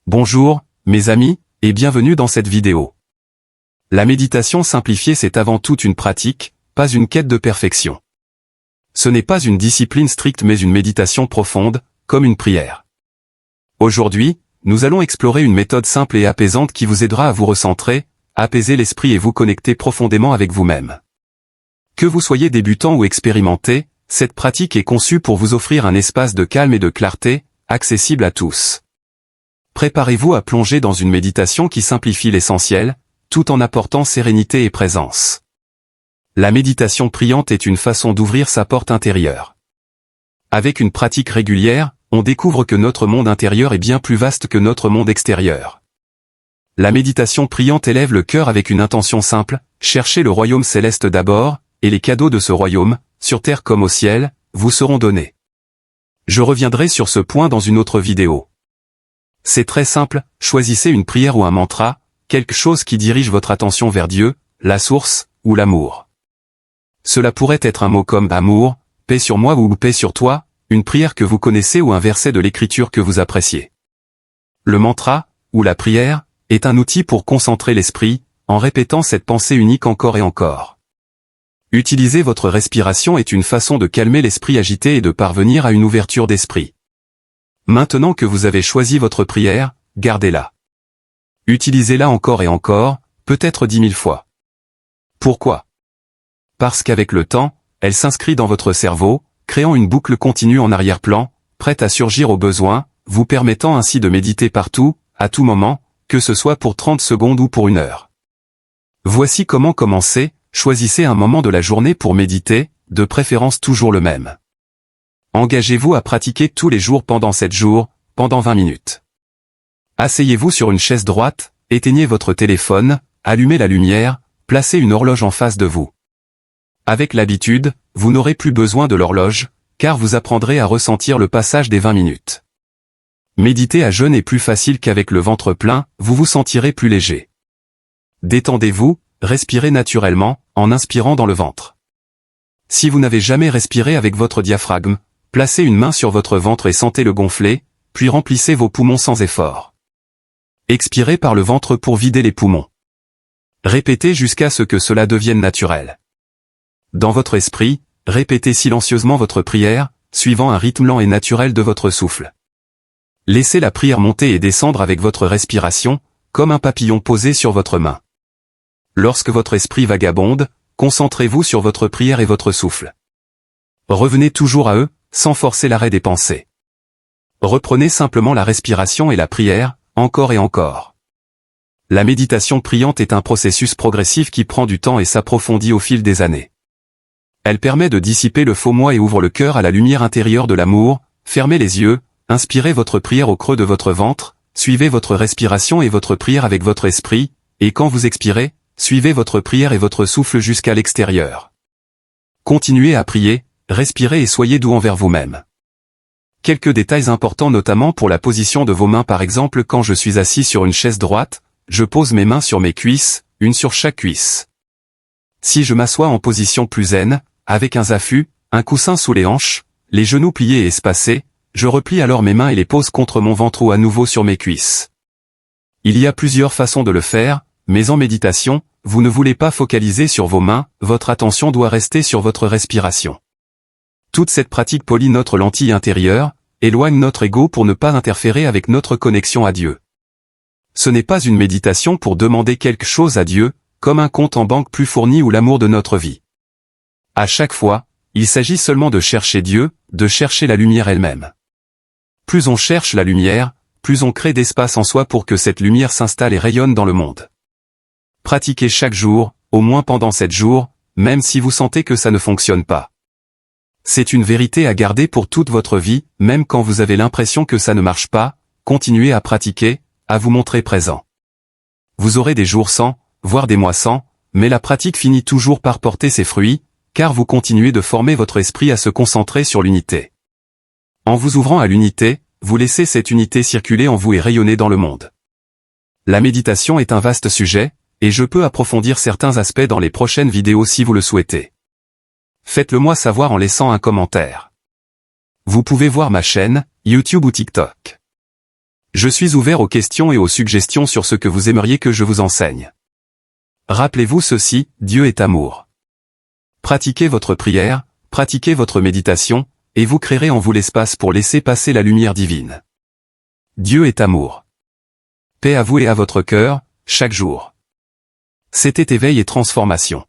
Bonjour, mes amis, et bienvenue dans cette vidéo. La méditation simplifiée, c'est avant tout une pratique, pas une quête de perfection. Ce n'est pas une discipline stricte mais une méditation profonde, comme une prière. Aujourd'hui, nous allons explorer une méthode simple et apaisante qui vous aidera à vous recentrer, apaiser l'esprit et vous connecter profondément avec vous-même. Que vous soyez débutant ou expérimenté, cette pratique est conçue pour vous offrir un espace de calme et de clarté, accessible à tous. Préparez-vous à plonger dans une méditation qui simplifie l'essentiel, tout en apportant sérénité et présence. La méditation priante est une façon d'ouvrir sa porte intérieure. Avec une pratique régulière, on découvre que notre monde intérieur est bien plus vaste que notre monde extérieur. La méditation priante élève le cœur avec une intention simple, cherchez le royaume céleste d'abord, et les cadeaux de ce royaume, sur terre comme au ciel, vous seront donnés. Je reviendrai sur ce point dans une autre vidéo. C'est très simple, choisissez une prière ou un mantra, quelque chose qui dirige votre attention vers Dieu, la source, ou l'amour. Cela pourrait être un mot comme « amour »,« paix sur moi » ou « paix sur toi », une prière que vous connaissez ou un verset de l'écriture que vous appréciez. Le mantra, ou la prière, est un outil pour concentrer l'esprit, en répétant cette pensée unique encore et encore. Utiliser votre respiration est une façon de calmer l'esprit agité et de parvenir à une ouverture d'esprit. Maintenant que vous avez choisi votre prière, gardez-la. Utilisez-la encore et encore, peut-être 10 000 fois. Pourquoi? Parce qu'avec le temps, elle s'inscrit dans votre cerveau, créant une boucle continue en arrière-plan, prête à surgir au besoin, vous permettant ainsi de méditer partout, à tout moment, que ce soit pour 30 secondes ou pour 1 heure. Voici comment commencer. Choisissez un moment de la journée pour méditer, de préférence toujours le même. Engagez-vous à pratiquer tous les jours pendant 7 jours, pendant 20 minutes. Asseyez-vous sur une chaise droite, éteignez votre téléphone, allumez la lumière, placez une horloge en face de vous. Avec l'habitude, vous n'aurez plus besoin de l'horloge, car vous apprendrez à ressentir le passage des 20 minutes. Méditer à jeun est plus facile qu'avec le ventre plein, vous vous sentirez plus léger. Détendez-vous, respirez naturellement, en inspirant dans le ventre. Si vous n'avez jamais respiré avec votre diaphragme, placez une main sur votre ventre et sentez-le gonfler, puis remplissez vos poumons sans effort. Expirez par le ventre pour vider les poumons. Répétez jusqu'à ce que cela devienne naturel. Dans votre esprit, répétez silencieusement votre prière, suivant un rythme lent et naturel de votre souffle. Laissez la prière monter et descendre avec votre respiration, comme un papillon posé sur votre main. Lorsque votre esprit vagabonde, concentrez-vous sur votre prière et votre souffle. Revenez toujours à eux, sans forcer l'arrêt des pensées. Reprenez simplement la respiration et la prière, encore et encore. La méditation priante est un processus progressif qui prend du temps et s'approfondit au fil des années. Elle permet de dissiper le faux moi et ouvre le cœur à la lumière intérieure de l'amour. Fermez les yeux, inspirez votre prière au creux de votre ventre, suivez votre respiration et votre prière avec votre esprit, et quand vous expirez, suivez votre prière et votre souffle jusqu'à l'extérieur. Continuez à prier, respirez et soyez doux envers vous-même. Quelques détails importants notamment pour la position de vos mains, par exemple quand je suis assis sur une chaise droite, je pose mes mains sur mes cuisses, une sur chaque cuisse. Si je m'assois en position plus zen, avec un zafu, un coussin sous les hanches, les genoux pliés et espacés, je replie alors mes mains et les pose contre mon ventre ou à nouveau sur mes cuisses. Il y a plusieurs façons de le faire, mais en méditation, vous ne voulez pas focaliser sur vos mains, votre attention doit rester sur votre respiration. Toute cette pratique polie notre lentille intérieure, éloigne notre ego pour ne pas interférer avec notre connexion à Dieu. Ce n'est pas une méditation pour demander quelque chose à Dieu, comme un compte en banque plus fourni ou l'amour de notre vie. À chaque fois, il s'agit seulement de chercher Dieu, de chercher la lumière elle-même. Plus on cherche la lumière, plus on crée d'espace en soi pour que cette lumière s'installe et rayonne dans le monde. Pratiquez chaque jour, au moins pendant 7 jours, même si vous sentez que ça ne fonctionne pas. C'est une vérité à garder pour toute votre vie, même quand vous avez l'impression que ça ne marche pas, continuez à pratiquer, à vous montrer présent. Vous aurez des jours sans, voire des mois sans, mais la pratique finit toujours par porter ses fruits, car vous continuez de former votre esprit à se concentrer sur l'unité. En vous ouvrant à l'unité, vous laissez cette unité circuler en vous et rayonner dans le monde. La méditation est un vaste sujet, et je peux approfondir certains aspects dans les prochaines vidéos si vous le souhaitez. Faites-le moi savoir en laissant un commentaire. Vous pouvez voir ma chaîne, YouTube ou TikTok. Je suis ouvert aux questions et aux suggestions sur ce que vous aimeriez que je vous enseigne. Rappelez-vous ceci, Dieu est amour. Pratiquez votre prière, pratiquez votre méditation, et vous créerez en vous l'espace pour laisser passer la lumière divine. Dieu est amour. Paix à vous et à votre cœur, chaque jour. C'était Éveil et Transformation.